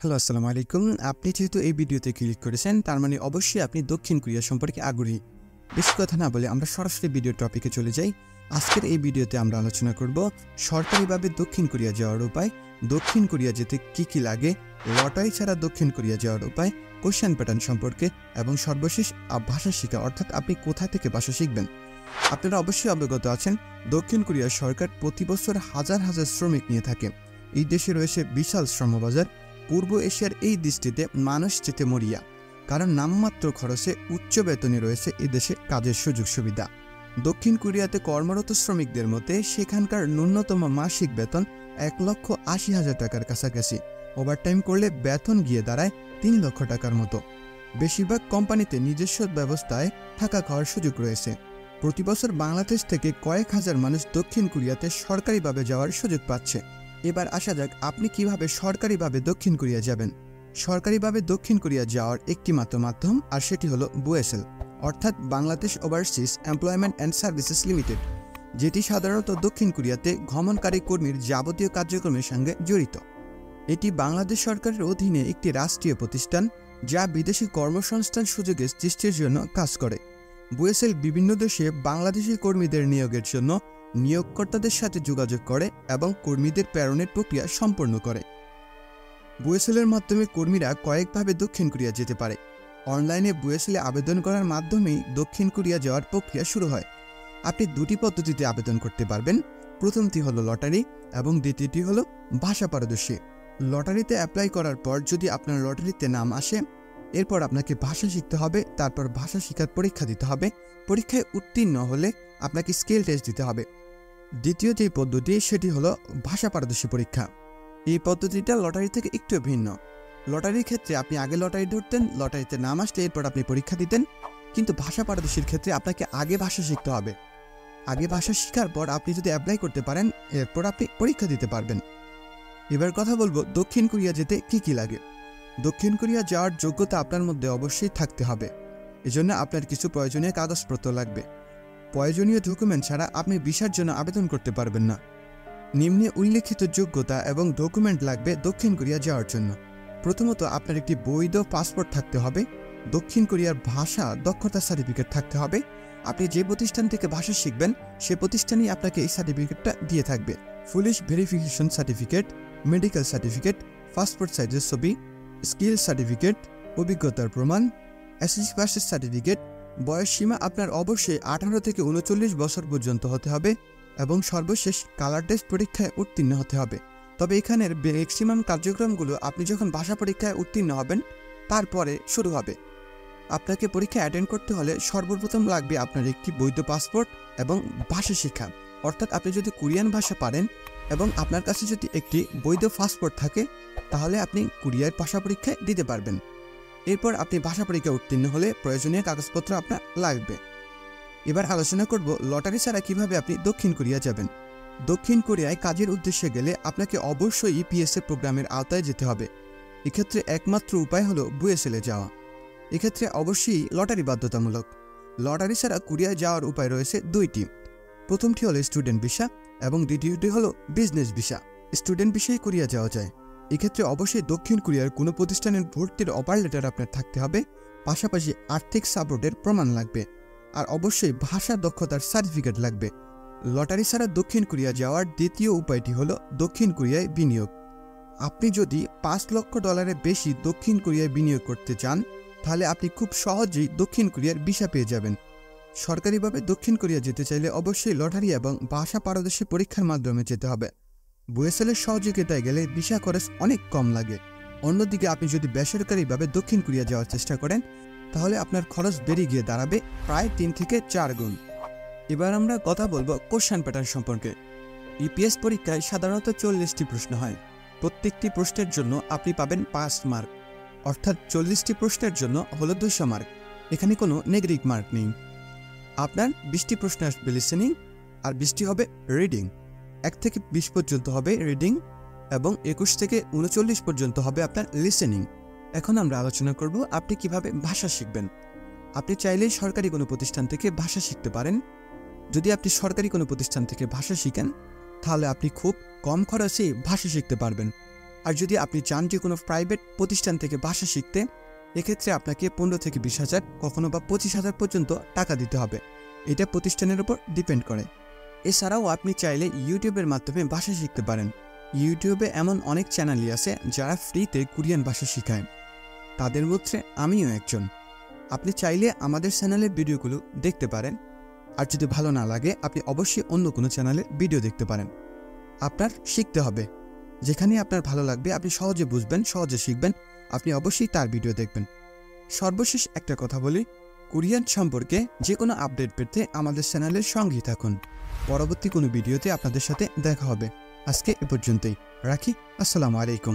Hello, আসসালামু আলাইকুম। আপনি যেহেতু এই ভিডিওতে ক্লিক করেছেন, তার মানে অবশ্যই আপনি দক্ষিণ কোরিয়া সম্পর্কে আগ্রহী। বেশি কথা না বলে আমরা সরাসরি ভিডিও টপিকে চলে যাই। আজকের এই ভিডিওতে আমরা আলোচনা করব সরকারিভাবে দক্ষিণ কোরিয়া যাওয়ার উপায়, দক্ষিণ কোরিয়া যেতে কি কি লাগে, লটারি ছাড়া দক্ষিণ কোরিয়া যাওয়ার উপায়, কোশ্চেন প্যাটার্ন সম্পর্কে এবং সর্বশেষ ভাষা শেখা, অর্থাৎ আপনি কোথা থেকে ভাষা শিখবেন। আপনারা অবশ্যই অবগত আছেন, দক্ষিণ কোরিয়ার সরকার প্রতি বছর হাজার হাজার শ্রমিক নিয়ে থাকে। এই দেশে রয়েছে বিশাল শ্রমবাজার। পূর্ব এশিয়ার এই দেশটিতে মানুষ যেতে মরিয়া, কারণ নামমাত্র খরচে উচ্চ বেতনে রয়েছে এদেশে কাজের সুযোগ সুবিধা। দক্ষিণ কোরিয়াতে কর্মরত শ্রমিকদের মতে সেখানকার ন্যূনতম মাসিক বেতন 1,80,000 টাকার কাছাকাছি। ওভারটাইম করলে বেতন গিয়ে দাঁড়ায় 3 লক্ষ টাকার মতো। বেশিরভাগ কোম্পানিতে নিজস্ব ব্যবস্থায় থাকা খাওয়ার সুযোগ রয়েছে। প্রতি বছর বাংলাদেশ থেকে কয়েক হাজার মানুষ দক্ষিণ কোরিয়াতে সরকারিভাবে যাওয়ার সুযোগ পাচ্ছে। এবার আসা যাক, আপনি কিভাবে সরকারিভাবে দক্ষিণ কোরিয়া যাবেন। সরকারিভাবে দক্ষিণ কোরিয়া যাওয়ার একটি মাত্র মাধ্যম, আর সেটি হলো বুয়েসেল, অর্থাৎ Bangladesh overseas employment and services limited, যেটি সাধারণত দক্ষিণ কোরিয়াতে ভ্রমণকারী কর্মীর যাবতীয় কার্যক্রমের সঙ্গে জড়িত। এটি বাংলাদেশ সরকারের অধীনে একটি রাষ্ট্রীয় প্রতিষ্ঠান, যা বিদেশি কর্মসংস্থান সুযোগের সৃষ্টির জন্য কাজ করে। বুয়েসেল বিভিন্ন দেশে বাংলাদেশি কর্মীদের নিয়োগের জন্য নিয়োগকর্তাদের সাথে যোগাযোগ করে এবং কর্মীদের প্রেরণের প্রক্রিয়া সম্পন্ন করে। বুয়েসেলের মাধ্যমে কর্মীরা কয়েকভাবে দক্ষিণ কোরিয়া যেতে পারে। অনলাইনে বুয়েসেলে আবেদন করার মাধ্যমেই দক্ষিণ কোরিয়া যাওয়ার প্রক্রিয়া শুরু হয়। আপনি দুটি পদ্ধতিতে আবেদন করতে পারবেন। প্রথমটি হলো লটারি এবং দ্বিতীয়টি হলো ভাষা পারদর্শী। লটারিতে অ্যাপ্লাই করার পর যদি আপনার লটারিতে নাম আসে, এরপর আপনাকে ভাষা শিখতে হবে, তারপর ভাষা শেখার পরীক্ষা দিতে হবে। পরীক্ষায় উত্তীর্ণ হলে আপনাকে স্কেল টেস্ট দিতে হবে। দ্বিতীয় যে পদ্ধতি, সেটি হলো ভাষা পারদর্শী পরীক্ষা। এই পদ্ধতিটা লটারি থেকে একটু ভিন্ন। লটারির ক্ষেত্রে আপনি আগে লটারি ধরতেন, লটারিতে নাম আসলে এরপর আপনি পরীক্ষা দিতেন, কিন্তু ভাষা পারদর্শীর ক্ষেত্রে আপনাকে আগে ভাষা শিখতে হবে। আগে ভাষা শেখার পর আপনি যদি অ্যাপ্লাই করতে পারেন, এরপর আপনি পরীক্ষা দিতে পারবেন। এবার কথা বলবো দক্ষিণ কোরিয়া যেতে কি কি লাগে। দক্ষিণ কোরিয়া যাওয়ার যোগ্যতা আপনার মধ্যে অবশ্যই থাকতে হবে। এজন্য আপনার কিছু প্রয়োজনীয় কাগজপত্র লাগবে। প্রয়োজনীয় ডকুমেন্ট ছাড়া আপনি ভিসার জন্য আবেদন করতে পারবেন না। নিম্নে উল্লেখিত যোগ্যতা এবং ডকুমেন্ট লাগবে দক্ষিণ কোরিয়া যাওয়ার জন্য। প্রথমত, আপনার একটি বৈধ পাসপোর্ট থাকতে হবে। দক্ষিণ কোরিয়ার ভাষা দক্ষতা সার্টিফিকেট থাকতে হবে। আপনি যে প্রতিষ্ঠান থেকে ভাষা শিখবেন সে প্রতিষ্ঠানই আপনাকে এই সার্টিফিকেটটা দিয়ে থাকবে। Police verification certificate, medical certificate, passport সাইজের ছবি, স্কিল সার্টিফিকেট, অভিজ্ঞতার প্রমাণ, এসএসসি পাসের সার্টিফিকেট। বয়স সীমা আপনার অবশ্যই 18 থেকে 39 বছর পর্যন্ত হতে হবে এবং সর্বশেষ কালার টেস্ট পরীক্ষায় উত্তীর্ণ হতে হবে। তবে এখানের ম্যাক্সিমাম কার্যক্রমগুলো আপনি যখন ভাষা পরীক্ষায় উত্তীর্ণ হবেন তারপরে শুরু হবে। আপনাকে পরীক্ষা অ্যাটেন্ড করতে হলে সর্বপ্রথম লাগবে আপনার একটি বৈধ পাসপোর্ট এবং ভাষা শিক্ষা, অর্থাৎ আপনি যদি কোরিয়ান ভাষা পারেন এবং আপনার কাছে যদি একটি বৈধ পাসপোর্ট থাকে, তাহলে আপনি কোরিয়ার ভাষা পরীক্ষায় দিতে পারবেন। এরপর আপনি ভাষা পরীক্ষায় উত্তীর্ণ হলে প্রয়োজনীয় কাগজপত্র আপনার লাগবে। এবার আলোচনা করব লটারি ছাড়া কিভাবে আপনি দক্ষিণ কোরিয়া যাবেন। দক্ষিণ কোরিয়ায় কাজের উদ্দেশ্যে গেলে আপনাকে অবশ্যই ইপিএসএ প্রোগ্রামের আওতায় যেতে হবে। এক্ষেত্রে একমাত্র উপায় হলো বুয়েসেলে যাওয়া। এক্ষেত্রে অবশ্যই লটারি বাধ্যতামূলক। লটারি ছাড়া কোরিয়ায় যাওয়ার উপায় রয়েছে দুইটি। প্রথমটি হলো স্টুডেন্ট ভিসা এবং দ্বিতীয়টি হলো বিজনেস ভিসা। স্টুডেন্ট ভিসায় কোরিয়া যাওয়া যায়। এক্ষেত্রে অবশ্যই দক্ষিণ কোরিয়ার কোনো প্রতিষ্ঠানের ভর্তির অফার লেটার আপনার থাকতে হবে, পাশাপাশি আর্থিক সাপোর্টের প্রমাণ লাগবে, আর অবশ্যই ভাষা দক্ষতার সার্টিফিকেট লাগবে। লটারি ছাড়া দক্ষিণ কোরিয়া যাওয়ার দ্বিতীয় উপায়টি হলো দক্ষিণ কোরিয়ায় বিনিয়োগ। আপনি যদি $5 লক্ষ বেশি দক্ষিণ কোরিয়ায় বিনিয়োগ করতে চান, তাহলে আপনি খুব সহজেই দক্ষিণ কোরিয়ার ভিসা পেয়ে যাবেন। সরকারিভাবে দক্ষিণ কোরিয়া যেতে চাইলে অবশ্যই লটারি এবং ভাষা পারদর্শী পরীক্ষার মাধ্যমে যেতে হবে। বুয়েসেলের সহযোগিতায় গেলে ভিসা খরচ অনেক কম লাগে। অন্যদিকে আপনি যদি বেসরকারিভাবে দক্ষিণ কোরিয়া যাওয়ার চেষ্টা করেন, তাহলে আপনার খরচ বেড়ে গিয়ে দাঁড়াবে প্রায় 3 থেকে 4 গুণ। এবার আমরা কথা বলবো কোশ্চেন প্যাটার্ন সম্পর্কে। ইপিএস পরীক্ষায় সাধারণত 40টি প্রশ্ন হয়। প্রত্যেকটি প্রশ্নের জন্য আপনি পাবেন 5 মার্ক, অর্থাৎ 40টি প্রশ্নের জন্য হলো 200 মার্ক। এখানে কোনো নেগেটিভ মার্ক নেই। আপনার 20টি প্রশ্ন আসবে লিসেনিং, আর 20টি হবে রিডিং। 1 থেকে 20 পর্যন্ত হবে রিডিং এবং 21 থেকে 39 পর্যন্ত হবে আপনার লিসেনিং। এখন আমরা আলোচনা করব আপনি কিভাবে ভাষা শিখবেন। আপনি চাইলেই সরকারি কোনো প্রতিষ্ঠান থেকে ভাষা শিখতে পারেন। যদি আপনি সরকারি কোনো প্রতিষ্ঠান থেকে ভাষা শিখেন, তাহলে আপনি খুব কম খরচে ভাষা শিখতে পারবেন। আর যদি আপনি চান যে কোনো প্রাইভেট প্রতিষ্ঠান থেকে ভাষা শিখতে, এক্ষেত্রে আপনাকে 15 থেকে 20,000 কখনো বা 25,000 পর্যন্ত টাকা দিতে হবে। এটা প্রতিষ্ঠানের উপর ডিপেন্ড করে। এছাড়াও আপনি চাইলে ইউটিউবের মাধ্যমে ভাষা শিখতে পারেন। ইউটিউবে এমন অনেক চ্যানেলই আছে যারা ফ্রিতে কোরিয়ান ভাষা শেখায়, তাদের মধ্যে আমিও একজন। আপনি চাইলে আমাদের চ্যানেলের ভিডিওগুলো দেখতে পারেন। আর যদি ভালো না লাগে আপনি অবশ্যই অন্য কোনো চ্যানেলের ভিডিও দেখতে পারেন। আপনার শিখতে হবে, যেখানে আপনার ভালো লাগবে, আপনি সহজে বুঝবেন, সহজে শিখবেন, আপনি অবশ্যই তার ভিডিও দেখবেন। সর্বশেষ একটা কথা বলি, কোরিয়ান সম্পর্কে যে কোনো আপডেট পেতে আমাদের চ্যানেলের সঙ্গেই থাকুন। পরবর্তী কোনো ভিডিওতে আপনাদের সাথে দেখা হবে। আজকে এ পর্যন্তই রাখি। আসসালামু আলাইকুম।